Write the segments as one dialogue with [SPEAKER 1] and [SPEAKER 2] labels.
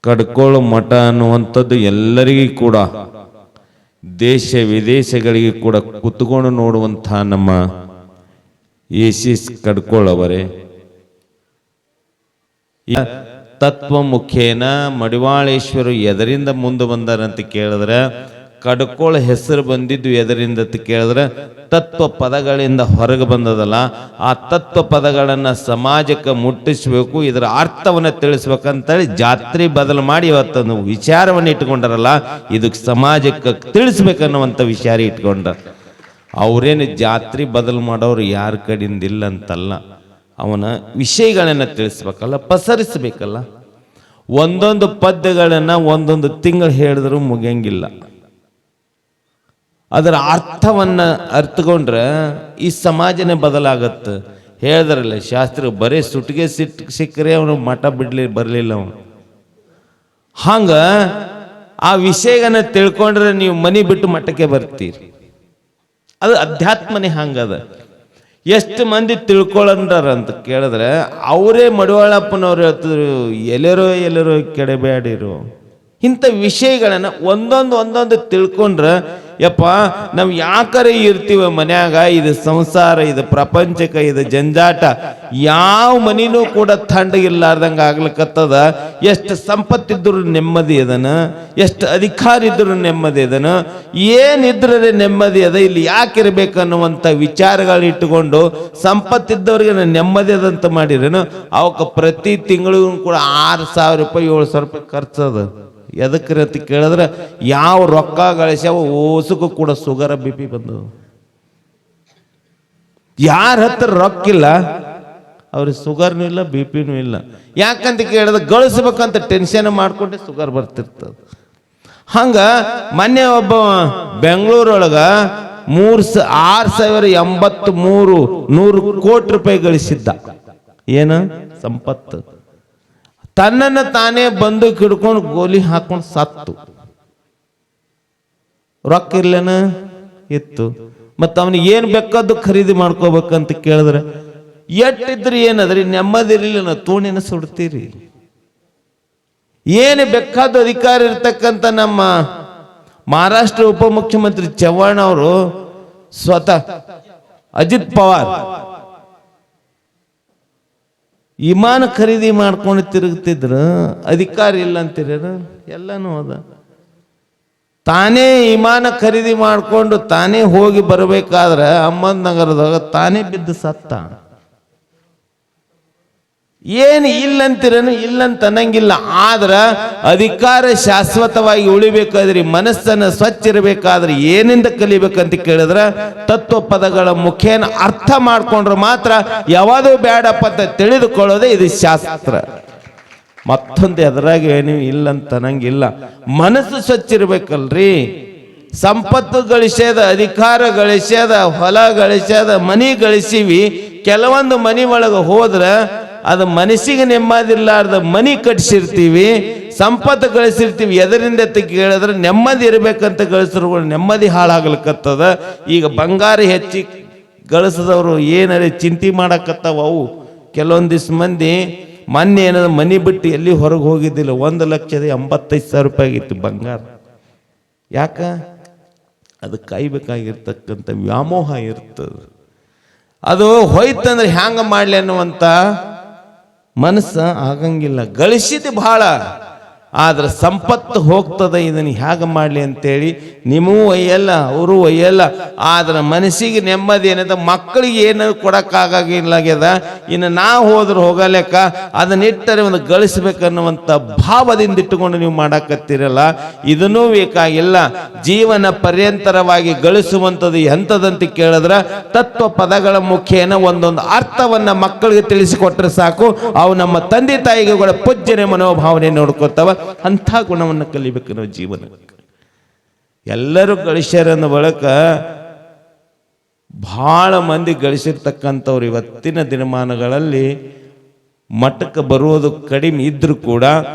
[SPEAKER 1] ಕಡ್ಕೋಳು ಮಠ ಅನ್ನುವಂಥದ್ದು ಎಲ್ಲರಿಗೂ ಕೂಡ ದೇಶ ವಿದೇಶಗಳಿಗೆ ಕೂಡ ಕುತ್ಕೊಂಡು ನೋಡುವಂಥ ನಮ್ಮ ಯೇಸಿಸ್ ಕಡ್ಕೋಳವರೇ ತತ್ವ ಮುಖೇನ ಮಡಿವಾಳೇಶ್ವರು ಎದರಿಂದ ಮುಂದೆ ಬಂದಾರಂತ ಕೇಳಿದ್ರೆ ಕಡ್ಕೋಳ ಹೆಸರು ಬಂದಿದ್ದು ಎದರಿಂದ ಅಂತ ಕೇಳಿದ್ರೆ ತತ್ವ ಪದಗಳಿಂದ ಹೊರಗೆ ಬಂದದಲ್ಲ, ಆ ತತ್ವ ಪದಗಳನ್ನು ಸಮಾಜಕ್ಕೆ ಮುಟ್ಟಿಸಬೇಕು, ಇದರ ಅರ್ಥವನ್ನು ತಿಳಿಸ್ಬೇಕಂತೇಳಿ ಜಾತ್ರೆ ಬದಲು ಮಾಡಿ ಇವತ್ತೊಂದು ವಿಚಾರವನ್ನು ಇಟ್ಕೊಂಡಾರಲ್ಲ, ಇದಕ್ಕೆ ಸಮಾಜಕ್ಕೆ ತಿಳಿಸ್ಬೇಕನ್ನುವಂಥ ವಿಚಾರ ಇಟ್ಕೊಂಡ್ರ. ಅವರೇನು ಜಾತ್ರೆ ಬದಲು ಮಾಡೋರು ಯಾರ ಕಡೆಯಿಂದ ಇಲ್ಲ ಅಂತಲ್ಲ, ಅವನ ವಿಷಯಗಳನ್ನು ತಿಳಿಸ್ಬೇಕಲ್ಲ, ಪಸರಿಸಬೇಕಲ್ಲ. ಒಂದೊಂದು ಪದ್ಯಗಳನ್ನು ಒಂದೊಂದು ತಿಂಗಳು ಹೇಳಿದ್ರು ಮುಗಿಯಂಗಿಲ್ಲ. ಅದರ ಅರ್ಥವನ್ನು ಅರ್ಥಕೊಂಡ್ರೆ ಈ ಸಮಾಜನೇ ಬದಲಾಗತ್ತೆ. ಹೇಳಿದ್ರಲ್ಲ ಶಾಸ್ತ್ರ, ಬರೀ ಸುಟ್ಟಿಗೆ ಸಿಕ್ಕರೆ ಅವನು ಮಠ ಬರಲಿಲ್ಲ ಅವನು. ಹಂಗ ಆ ವಿಷಯಗಳನ್ನ ತಿಳ್ಕೊಂಡ್ರೆ ನೀವು ಮನೆ ಬಿಟ್ಟು ಮಠಕ್ಕೆ ಬರ್ತೀರಿ. ಅದು ಅಧ್ಯಾತ್ಮನೇ ಹಂಗದ. ಎಷ್ಟು ಮಂದಿ ತಿಳ್ಕೊಳ್ಳಂದ್ರ ಅಂತ ಕೇಳಿದ್ರೆ ಅವರೇ ಮಡಿವಾಳಪ್ಪನವ್ರು ಹೇಳ್ತಿದ್ರು, ಎಲ್ಲರೂ ಕೆಡಬೇಡಿರು. ಇಂಥ ವಿಷಯಗಳನ್ನು ಒಂದೊಂದು ತಿಳ್ಕೊಂಡ್ರೆ ಯಪ್ಪ ನಾವು ಯಾಕರೆ ಇರ್ತೀವ ಮನ್ಯಾಗ, ಇದು ಸಂಸಾರ, ಇದು ಪ್ರಪಂಚಕ್ಕೆ, ಇದು ಜಂಜಾಟ, ಯಾವ ಮನಿನೂ ಕೂಡ ತಣ್ಣಗಿರ್ಲಾರ್ದಂಗೆ ಆಗ್ಲಿಕ್ಕತ್ತದ. ಎಷ್ಟು ಸಂಪತ್ತಿದ್ರು ನೆಮ್ಮದಿ ಅದನ, ಎಷ್ಟು ಅಧಿಕಾರ ಇದ್ರು ನೆಮ್ಮದಿ ಅದನ, ಏನಿದ್ರೆ ನೆಮ್ಮದಿ ಅದ, ಇಲ್ಲಿ ಯಾಕಿರ್ಬೇಕನ್ನುವಂಥ ವಿಚಾರಗಳು ಇಟ್ಟುಕೊಂಡು ಸಂಪತ್ತಿದ್ದವ್ರಿಗೆ ನೆಮ್ಮದಿ ಅದಂತ ಮಾಡಿರೇನು. ಅವಕ್ಕೆ ಪ್ರತಿ ತಿಂಗಳಿಗೂ ಕೂಡ 6,000 ರೂಪಾಯಿ 7,000 ರೂಪಾಯಿ ಖರ್ಚದ. ಎದಕ್ಕೆ ಅಂತ ಕೇಳಿದ್ರೆ ಯಾವ ರೊಕ್ಕ ಗಳಿಸ್ಯಾವ ಓಸಕ್ಕೂ ಕೂಡ ಶುಗರ್ BP ಬಂದವು. ಯಾರ ಹತ್ರ ರೊಕ್ಕಿಲ್ಲ ಅವ್ರಿಗೆ ಶುಗರ್ನೂ ಇಲ್ಲ, BP ಇಲ್ಲ. ಯಾಕಂತ ಕೇಳಿದ್ರೆ ಗಳಿಸ್ಬೇಕಂತ ಟೆನ್ಷನ್ ಮಾಡ್ಕೊಂಡೆ ಶುಗರ್ ಬರ್ತಿರ್ತದೆ. ಹಂಗ ಮೊನ್ನೆ ಒಬ್ಬ ಬೆಂಗಳೂರೊಳಗ 6,083 ಕೋಟಿ ರೂಪಾಯಿ ಗಳಿಸಿದ್ದ. ಏನು ಸಂಪತ್ತು. ತನ್ನನ್ನು ತಾನೇ ಬಂದೂಕ್ ಹಿಡ್ಕೊಂಡು ಗೋಲಿ ಹಾಕೊಂಡು ಸತ್ತು. ರೊಕ್ಕ ಇರ್ಲೇನ ಇತ್ತು. ಮತ್ತು ಅವನಿಗೆ ಏನು ಬೇಕಾದ್ದು ಖರೀದಿ ಮಾಡ್ಕೋಬೇಕಂತ ಕೇಳಿದ್ರೆ ಎಟ್ಟಿದ್ರೆ ಏನದ್ರಿ, ನೆಮ್ಮದಿ ಇರಲಿಲ್ಲ, ತೂಣಿನ ಸುಡ್ತೀರಿ. ಏನು ಬೇಕಾದ ಅಧಿಕಾರ ಇರ್ತಕ್ಕಂಥ ನಮ್ಮ ಮಹಾರಾಷ್ಟ್ರ ಉಪಮುಖ್ಯಮಂತ್ರಿ ಚವ್ಹಾಣ್ ಅವರು ಸ್ವತಃ ಅಜಿತ್ ಪವಾರ್ ವಿಮಾನ ಖರೀದಿ ಮಾಡ್ಕೊಂಡು ತಿರುಗ್ತಿದ್ರು. ಅಧಿಕಾರ ಇಲ್ಲ ಅಂತೀರ, ಎಲ್ಲನೂ ಅದ. ತಾನೇ ವಿಮಾನ ಖರೀದಿ ಮಾಡಿಕೊಂಡು ತಾನೇ ಹೋಗಿ ಬರಬೇಕಾದ್ರೆ ಅಹಮದ್ನಗರದಾಗ ತಾನೇ ಬಿದ್ದು ಸತ್ತ. ಏನು ಇಲ್ಲಂತಿರನು, ಇಲ್ಲಂತ ಅನ್ನಂಗಿಲ್ಲ. ಆದ್ರೆ ಅಧಿಕಾರ ಶಾಶ್ವತವಾಗಿ ಉಳಿಬೇಕಾದ್ರಿ, ಮನಸ್ಸನ್ನು ಸ್ವಚ್ಛ ಇರಬೇಕಾದ್ರೆ ಏನಿಂದ ಕಲಿಬೇಕಂತ ಕೇಳಿದ್ರೆ ತತ್ವ ಪದಗಳ ಮುಖೇನ ಅರ್ಥ ಮಾಡ್ಕೊಂಡ್ರೆ ಮಾತ್ರ ಯಾವುದು ಬೇಡಪ್ಪ ಅಂತ ತಿಳಿದುಕೊಳ್ಳೋದೇ ಇದು ಶಾಸ್ತ್ರ. ಮತ್ತೊಂದು ಎದುರಾಗಿ ಏನು ಇಲ್ಲಂತ ಅನ್ನಂಗಿಲ್ಲ. ಮನಸ್ಸು ಸ್ವಚ್ಛ ಇರ್ಬೇಕಲ್ರಿ. ಸಂಪತ್ತು ಗಳಿಸ್ಯದ, ಅಧಿಕಾರ ಗಳಿಸ್ಯದ, ಹೊಲ ಗಳಿಸ್ಯದ, ಮನಿ ಗಳಿಸಿವಿ. ಕೆಲವೊಂದು ಮನಿ ಒಳಗೆ ಹೋದ್ರೆ ಅದು ಮನಸ್ಸಿಗೆ ನೆಮ್ಮದಿರ್ಲಾರ್ದ ಮನಿ ಕಟ್ಸಿರ್ತೀವಿ, ಸಂಪತ್ತು ಗಳಿಸಿರ್ತೀವಿ. ಎದರಿಂದ ಕೇಳಿದ್ರೆ ನೆಮ್ಮದಿ ಇರ್ಬೇಕಂತ ಗಳಿಸಿದ್ರು ನೆಮ್ಮದಿ ಹಾಳಾಗ್ಲಿಕ್ಕತ್ತದ. ಈಗ ಬಂಗಾರ ಹೆಚ್ಚಿ ಗಳಿಸಿದವರು ಏನಾರ ಚಿಂತೆ ಮಾಡಕತ್ತಾವ. ಅವು ಕೆಲವೊಂದು ದಿವ್ಸ ಮಂದಿ ಮೊನ್ನೆ ಏನಾದ ಮನಿ ಬಿಟ್ಟು ಎಲ್ಲಿ ಹೊರಗೆ ಹೋಗಿದ್ದಿಲ್ಲ, 1,85,000 ರೂಪಾಯಿ ಆಗಿತ್ತು ಬಂಗಾರ. ಯಾಕ? ಅದು ಕಾಯ್ಬೇಕಾಗಿರ್ತಕ್ಕಂಥ ವ್ಯಾಮೋಹ ಇರ್ತದೆ. ಅದು ಹೋಯ್ತಂದ್ರೆ ಹ್ಯಾಂಗ ಮಾಡ್ಲಿ ಅನ್ನುವಂಥ ಮನಸ್ಸು ಆಗಂಗಿಲ್ಲ. ಗಳಿಸಿದ್ದು ಬಹಳ, ಆದ್ರೆ ಸಂಪತ್ತು ಹೋಗ್ತದೆ, ಇದನ್ನು ಹೇಗೆ ಮಾಡಲಿ ಅಂತೇಳಿ ನಿಮಗೂ ಒಯ್ಯಲ್ಲ, ಅವರು ಒಯ್ಯಲ್ಲ. ಆದ್ರೆ ಮನಸ್ಸಿಗೆ ನೆಮ್ಮದಿ ಏನದ, ಮಕ್ಕಳಿಗೆ ಏನು ಕೊಡೋಕ್ಕಾಗಿಲ್ಲಾಗ್ಯದ. ಇನ್ನು ನಾವು ಹೋದ್ರೆ ಹೋಗಲೆಕ್ಕ, ಅದನ್ನಿಟ್ಟರೆ ಒಂದು ಗಳಿಸ್ಬೇಕನ್ನುವಂಥ ಭಾವದಿಂದ ಇಟ್ಟುಕೊಂಡು ನೀವು ಮಾಡಾಕತ್ತೀರಲ್ಲ, ಇದನ್ನೂ ಬೇಕಾಗಿಲ್ಲ. ಜೀವನ ಪರ್ಯಂತರವಾಗಿ ಗಳಿಸುವಂಥದ್ದು ಎಂಥದಂತ ಕೇಳಿದ್ರೆ ತತ್ವ ಪದಗಳ ಮುಖೇನ ಒಂದೊಂದು ಅರ್ಥವನ್ನ ಮಕ್ಕಳಿಗೆ ತಿಳಿಸಿಕೊಟ್ರೆ ಸಾಕು. ಅವು ನಮ್ಮ ತಂದೆ ತಾಯಿಗೆ ಕೂಡ ಪೂಜ್ಯನೆ ಮನೋಭಾವನೆ ನೋಡ್ಕೊತಾವ. ಅಂಥ ಗುಣವನ್ನು ಕಲಿಬೇಕು ನಾವು ಜೀವನಕ್ಕೆ. ಎಲ್ಲರೂ ಗಳಿಸ್ಯಾರನ್ನ ಬಳಕ ಬಹಳ ಮಂದಿ ಗಳಿಸಿರ್ತಕ್ಕಂಥವ್ರು ಇವತ್ತಿನ ದಿನಮಾನಗಳಲ್ಲಿ ಮಠಕ್ಕೆ ಬರುವುದು ಕಡಿಮೆ ಇದ್ರೂ ಕೂಡ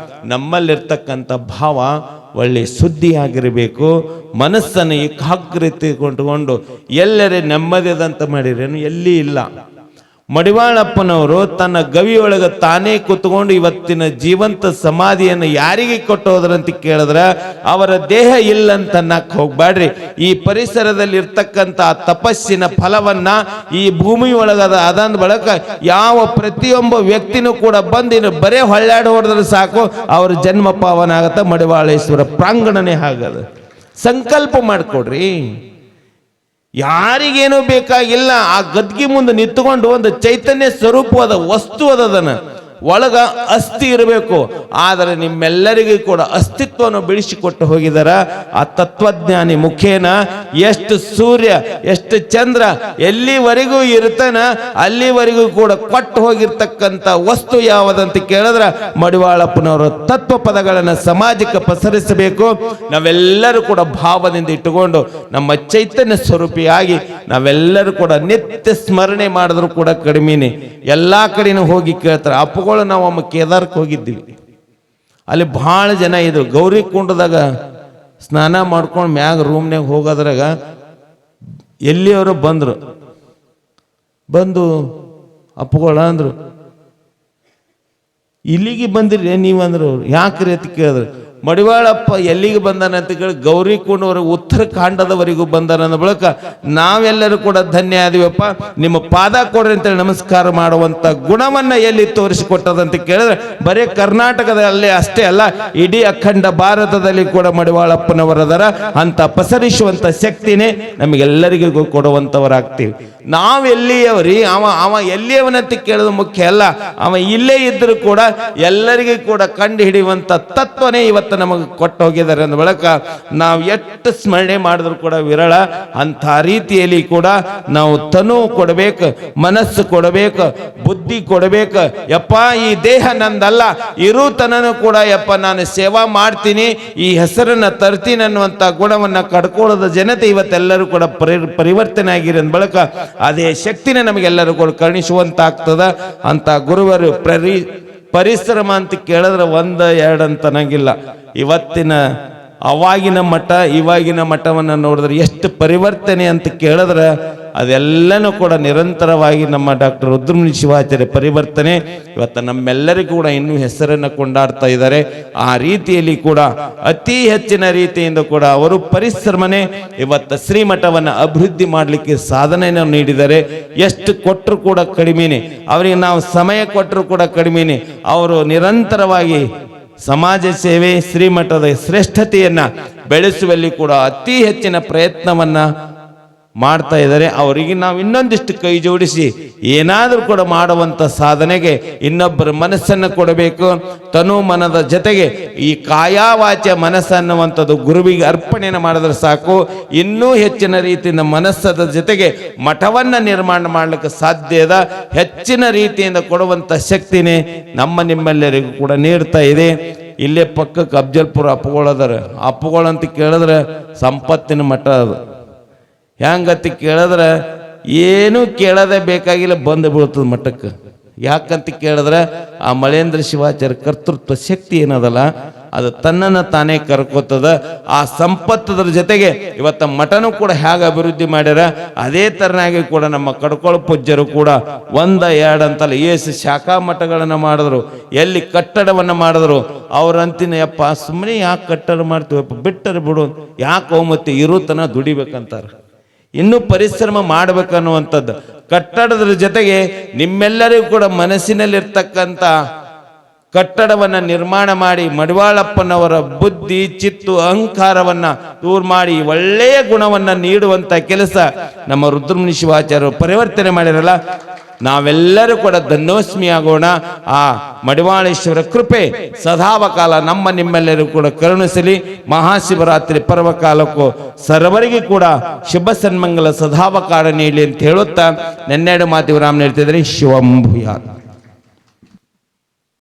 [SPEAKER 1] ನಮ್ಮಲ್ಲಿರ್ತಕ್ಕಂಥ ಭಾವ ಒಳ್ಳೆ ಶುದ್ಧಿಯಾಗಿರಬೇಕು. ಮನಸ್ಸನ್ನು ಏಕಾಗ್ರತೆ ಕೊಂಡುಕೊಂಡು ಎಲ್ಲರೇ ನೆಮ್ಮದಿದಂತ ಮಾಡಿರೇನು ಎಲ್ಲಿ ಇಲ್ಲ. ಮಡಿವಾಳಪ್ಪನವರು ತನ್ನ ಗವಿಯೊಳಗೆ ತಾನೇ ಕೂತ್ಕೊಂಡು ಇವತ್ತಿನ ಜೀವಂತ ಸಮಾಧಿಯನ್ನು ಯಾರಿಗೆ ಕೊಟ್ಟು ಹೋದ್ರಂತ ಕೇಳಿದ್ರ ಅವರ ದೇಹ ಇಲ್ಲಂತ ಅನ್ನಕ್ ಹೋಗ್ಬ್ಯಾಡ್ರಿ. ಈ ಪರಿಸರದಲ್ಲಿ ಇರ್ತಕ್ಕಂಥ ತಪಸ್ಸಿನ ಫಲವನ್ನ ಈ ಭೂಮಿ ಒಳಗದ ಅದಂದ ಬಳಕ ಯಾವ ಪ್ರತಿಯೊಬ್ಬ ವ್ಯಕ್ತಿನೂ ಕೂಡ ಬಂದಿನ ಬರೇ ಹೊಳ್ಳಾಡಿ ಹೊಡೆದ್ರೆ ಸಾಕು ಅವ್ರ ಜನ್ಮ ಪಾವನ ಆಗತ್ತ. ಮಡಿವಾಳೇಶ್ವರ ಪ್ರಾಂಗಣನೇ ಆಗದ. ಸಂಕಲ್ಪ ಮಾಡ್ಕೊಡ್ರಿ. ಯಾರಿಗೇನು ಬೇಕಾಗಿಲ್ಲ. ಆ ಗದ್ಗಿ ಮುಂದೆ ನಿಂತುಕೊಂಡು ಒಂದು ಚೈತನ್ಯ ಸ್ವರೂಪವಾದ ವಸ್ತು ಅದನ ಒಳಗ ಅಸ್ಥಿ ಇರಬೇಕು. ಆದರೆ ನಿಮ್ಮೆಲ್ಲರಿಗೂ ಕೂಡ ಅಸ್ತಿತ್ವವನ್ನು ಬೆಳೆಸಿಕೊಟ್ಟು ಹೋಗಿದಾರ ಆ ತತ್ವಜ್ಞಾನಿ ಮುಖೇನ. ಎಷ್ಟು ಸೂರ್ಯ ಎಷ್ಟು ಚಂದ್ರ ಎಲ್ಲಿವರೆಗೂ ಇರ್ತಾನ ಅಲ್ಲಿವರೆಗೂ ಕೂಡ ಕೊಟ್ಟು ಹೋಗಿರ್ತಕ್ಕಂಥ ವಸ್ತು ಯಾವುದಂತ ಕೇಳಿದ್ರ ಮಡಿವಾಳಪ್ಪನವರ ತತ್ವ ಪದಗಳನ್ನು ಸಮಾಜಕ್ಕೆ ಪಸರಿಸಬೇಕು. ನಾವೆಲ್ಲರೂ ಕೂಡ ಭಾವದಿಂದ ಇಟ್ಟುಕೊಂಡು ನಮ್ಮ ಚೈತನ್ಯ ಸ್ವರೂಪಿಯಾಗಿ ನಾವೆಲ್ಲರೂ ಕೂಡ ನಿತ್ಯ ಸ್ಮರಣೆ ಮಾಡಿದ್ರು ಕೂಡ ಕಡಿಮೆನೆ. ಎಲ್ಲಾ ಕಡೆನೂ ಹೋಗಿ ಕೇಳ್ತಾರೆ. ಅಪ್ಪುಗಳು ನಾವು ಒಮ್ಮೆ ಕೇದಾರಕ್ಕೆ ಹೋಗಿದ್ದೀವಿ. ಅಲ್ಲಿ ಭಾಳ ಜನ ಇದ್ರು. ಗೌರಿ ಕುಂಡದಾಗ ಸ್ನಾನ ಮಾಡ್ಕೊಂಡು ಮ್ಯಾಗ ರೂಮ್ನಾಗ ಹೋಗೋದ್ರಾಗ ಎಲ್ಲಿಯವರು ಬಂದು ಅಪ್ಪುಗಳ ಅಂದ್ರು, ಇಲ್ಲಿಗೆ ಬಂದಿರಿ ನೀವಂದ್ರು. ಯಾಕ್ರಿ ಅಂತ ಕೇಳಿದ್ರು. ಮಡಿವಾಳಪ್ಪ ಎಲ್ಲಿಗೆ ಬಂದಾನ ಅಂತ ಕೇಳಿ ಗೌರಿ ಕುಂಡವರೆಗೆ ಉತ್ತರ ಕಾಂಡದವರೆಗೂ ಬಂದಾನ ಅಂದ ಬಳಿಕ ನಾವೆಲ್ಲರೂ ಕೂಡ ಧನ್ಯ ಆದಿವಪ್ಪ, ನಿಮ್ಮ ಪಾದ ಕೊಡ್ರಿ ಅಂತೇಳಿ ನಮಸ್ಕಾರ ಮಾಡುವಂತ ಗುಣವನ್ನ ಎಲ್ಲಿ ತೋರಿಸಿಕೊಟ್ಟದಂತ ಕೇಳಿದ್ರೆ ಬರೀ ಕರ್ನಾಟಕದಲ್ಲಿ ಅಷ್ಟೇ ಅಲ್ಲ, ಇಡೀ ಅಖಂಡ ಭಾರತದಲ್ಲಿ ಕೂಡ ಮಡಿವಾಳಪ್ಪನವರದರ ಅಂತ ಪಸರಿಸುವಂತ ಶಕ್ತಿನೇ ನಮಗೆಲ್ಲರಿಗೂ ಕೊಡುವಂತವರಾಗ್ತೀವಿ. ನಾವೆಲ್ಲಿಯವರಿ ಅವ ಎಲ್ಲಿಯವನಂತ ಕೇಳೋದು ಮುಖ್ಯ ಅಲ್ಲ. ಅವ ಇಲ್ಲೇ ಇದ್ರೂ ಕೂಡ ಎಲ್ಲರಿಗೂ ಕೂಡ ಕಂಡು ಹಿಡಿಯುವಂತ ತತ್ವನೇ ಇವತ್ತು ನಮಗೆ ಕೊಟ್ಟು ಹೋಗಿದ್ದಾರೆ ಅಂದ ಬಳಿಕ ನಾವು ಎಷ್ಟು ಸ್ಮರಣೆ ಮಾಡಿದ್ರು ಕೂಡ ವಿರಳ. ಅಂತ ರೀತಿಯಲ್ಲಿ ಕೂಡ ನಾವು ತನು ಕೊಡಬೇಕು, ಮನಸ್ಸು ಕೊಡಬೇಕು, ಬುದ್ಧಿ ಕೊಡಬೇಕು. ಯಪ್ಪ ಈ ದೇಹ ನಂದಲ್ಲ, ಇರುತನನು ಕೂಡ ಯಪ್ಪ ನಾನು ಸೇವಾ ಮಾಡ್ತೀನಿ, ಈ ಹೆಸರನ್ನ ತರ್ತೀನಿ ಅನ್ನುವಂತ ಗುಣವನ್ನ ಕಡ್ಕೊಳ್ಳೋದ ಜನತೆ ಇವತ್ತೆಲ್ಲರೂ ಕೂಡ ಪರಿವರ್ತನೆ ಆಗಿರೋ ಬಳಿಕ ಅದೇ ಶಕ್ತಿನ ನಮಗೆಲ್ಲರೂ ಕೂಡ ಕರುಣಿಸುವಂತ ಆಗ್ತದ. ಅಂತ ಗುರುವರು ಪರಿಶ್ರಮ ಅಂತ ಕೇಳಿದ್ರೆ 1-2 ಅಂತ ಅನ್ನಂಗಿಲ್ಲ. ಇವತ್ತಿನ ಅವಾಗಿನ ಮಠ ಇವಾಗಿನ ಮಠವನ್ನು ನೋಡಿದ್ರೆ ಎಷ್ಟು ಪರಿವರ್ತನೆ ಅಂತ ಕೇಳಿದ್ರೆ ಅದೆಲ್ಲನೂ ಕೂಡ ನಿರಂತರವಾಗಿ ನಮ್ಮ ಡಾಕ್ಟರ್ ರುದ್ರಮುನಿ ಶಿವಾಚಾರ್ಯ ಪರಿವರ್ತನೆ ಇವತ್ತು ನಮ್ಮೆಲ್ಲರಿಗೂ ಕೂಡ ಇನ್ನೂ ಹೆಸರನ್ನು ಕೊಂಡಾಡ್ತಾ ಇದ್ದಾರೆ. ಆ ರೀತಿಯಲ್ಲಿ ಕೂಡ ಅತಿ ಹೆಚ್ಚಿನ ರೀತಿಯಿಂದ ಕೂಡ ಅವರು ಪರಿಶ್ರಮನೆ ಇವತ್ತು ಶ್ರೀಮಠವನ್ನು ಅಭಿವೃದ್ಧಿ ಮಾಡಲಿಕ್ಕೆ ಸಾಧನೆಯನ್ನು ನೀಡಿದ್ದಾರೆ. ಎಷ್ಟು ಕೊಟ್ಟರು ಕೂಡ ಕಡಿಮೆನೆ, ಅವರಿಗೆ ನಾವು ಸಮಯ ಕೊಟ್ಟರು ಕೂಡ ಕಡಿಮೆನೆ. ಅವರು ನಿರಂತರವಾಗಿ ಸಮಾಜ ಸೇವೆ ಶ್ರೀಮಠದ ಶ್ರೇಷ್ಠತೆಯನ್ನ ಬೆಳೆಸುವಲ್ಲಿ ಕೂಡ ಅತಿ ಹೆಚ್ಚಿನ ಪ್ರಯತ್ನವನ್ನ ಮಾಡ್ತಾ ಇದ್ದಾರೆ. ಅವರಿಗೆ ನಾವು ಇನ್ನೊಂದಿಷ್ಟು ಕೈ ಜೋಡಿಸಿ ಏನಾದರೂ ಕೂಡ ಮಾಡುವಂತ ಸಾಧನೆಗೆ ಇನ್ನೊಬ್ಬರ ಮನಸ್ಸನ್ನು ಕೊಡಬೇಕು. ತನು ಮನದ ಜೊತೆಗೆ ಈ ಕಾಯಾವಾಚ ಮನಸ್ಸನ್ನುವಂಥದ್ದು ಗುರುವಿಗೆ ಅರ್ಪಣೆಯನ್ನು ಮಾಡಿದ್ರೆ ಸಾಕು. ಇನ್ನೂ ಹೆಚ್ಚಿನ ರೀತಿಯಿಂದ ಮನಸ್ಸದ ಜೊತೆಗೆ ಮಠವನ್ನ ನಿರ್ಮಾಣ ಮಾಡಲಿಕ್ಕೆ ಸಾಧ್ಯ ಇದೆ. ಹೆಚ್ಚಿನ ರೀತಿಯಿಂದ ಕೊಡುವಂತ ಶಕ್ತಿನೇ ನಿಮ್ಮೆಲ್ಲರಿಗೂ ಕೂಡ ನೀಡ್ತಾ ಇದೆ. ಇಲ್ಲೇ ಪಕ್ಕಕ್ಕೆ ಅಫ್ಜಲ್ಪುರ ಅಪ್ಪುಗಳದಾರ. ಅಪ್ಪುಗಳಂತ ಕೇಳಿದ್ರೆ ಸಂಪತ್ತಿನ ಮಠ ಅದು. ಹೆಂಗತಿ ಕೇಳಿದ್ರೆ ಏನು ಕೇಳದೆ ಬೇಕಾಗಿಲ್ಲ, ಬಂದು ಬೀಳ್ತದ ಮಠಕ್ಕೆ. ಯಾಕಂತ ಕೇಳಿದ್ರೆ ಆ ಮಳೇಂದ್ರ ಶಿವಾಚಾರ್ಯ ಕರ್ತೃತ್ವ ಶಕ್ತಿ ಏನದಲ್ಲ ಅದು ತನ್ನನ್ನು ತಾನೇ ಕರ್ಕೋತದ. ಆ ಸಂಪತ್ತದ್ರ ಜೊತೆಗೆ ಇವತ್ತ ಮಠನೂ ಕೂಡ ಹೇಗೆ ಅಭಿವೃದ್ಧಿ ಮಾಡ್ಯಾರ ಅದೇ ತರನಾಗಿ ಕೂಡ ನಮ್ಮ ಕಡ್ಕೊಳ ಪೂಜ್ಯರು ಕೂಡ 1-2 ಅಂತಲ್ಲ ಏಸು ಶಾಖಾ ಮಠಗಳನ್ನು ಮಾಡಿದ್ರು, ಎಲ್ಲಿ ಕಟ್ಟಡವನ್ನು ಮಾಡಿದ್ರು. ಅವ್ರಂತಿನ ಯಪ್ಪ ಸುಮ್ಮನೆ ಯಾಕೆ ಕಟ್ಟಡ ಮಾಡ್ತೀವಪ್ಪ, ಬಿಟ್ಟರೆ ಬಿಡು, ಯಾಕೆ ಮತ್ತೆ ಇರುತನ ದುಡಿಬೇಕಂತಾರೆ. ಇನ್ನೂ ಪರಿಶ್ರಮ ಮಾಡ್ಬೇಕನ್ನುವಂಥದ್ದು. ಕಟ್ಟಡದ ಜೊತೆಗೆ ನಿಮ್ಮೆಲ್ಲರಿಗೂ ಕೂಡ ಮನಸ್ಸಿನಲ್ಲಿರ್ತಕ್ಕಂಥ ಕಟ್ಟಡವನ್ನ ನಿರ್ಮಾಣ ಮಾಡಿ ಮಡಿವಾಳಪ್ಪನವರ ಬುದ್ಧಿ ಚಿತ್ತು ಅಹಂಕಾರವನ್ನ ದೂರ ಮಾಡಿ ಒಳ್ಳೆಯ ಗುಣವನ್ನ ನೀಡುವಂತ ಕೆಲಸ ನಮ್ಮ ರುದ್ರಮುನಿ ಶಿವಾಚಾರ್ಯರು ಪರಿವರ್ತನೆ ಮಾಡಿರಲ್ಲ. ನಾವೆಲ್ಲರೂ ಕೂಡ ಧನ್ಯೋಸ್ಮಿ ಆಗೋಣ. ಆ ಮಡಿವಾಳೇಶ್ವರ ಕೃಪೆ ಸದಾವಕಾಲ ನಿಮ್ಮೆಲ್ಲರೂ ಕೂಡ ಕರುಣಿಸಲಿ. ಮಹಾಶಿವರಾತ್ರಿ ಪರ್ವಕಾಲಕ್ಕೂ ಸರ್ವರಿಗೂ ಕೂಡ ಶುಭ ಸನ್ಮಂಗಲ ಸದಾವಕಾಲ ನೀಡಲಿ ಅಂತ ಹೇಳುತ್ತಾ ನನ್ನೆರಡು ಮಾತು ವಿರಾಮ ನೀಡ್ತಿದ್ರೆ ಶಿವಂಭೂಯಾತ್.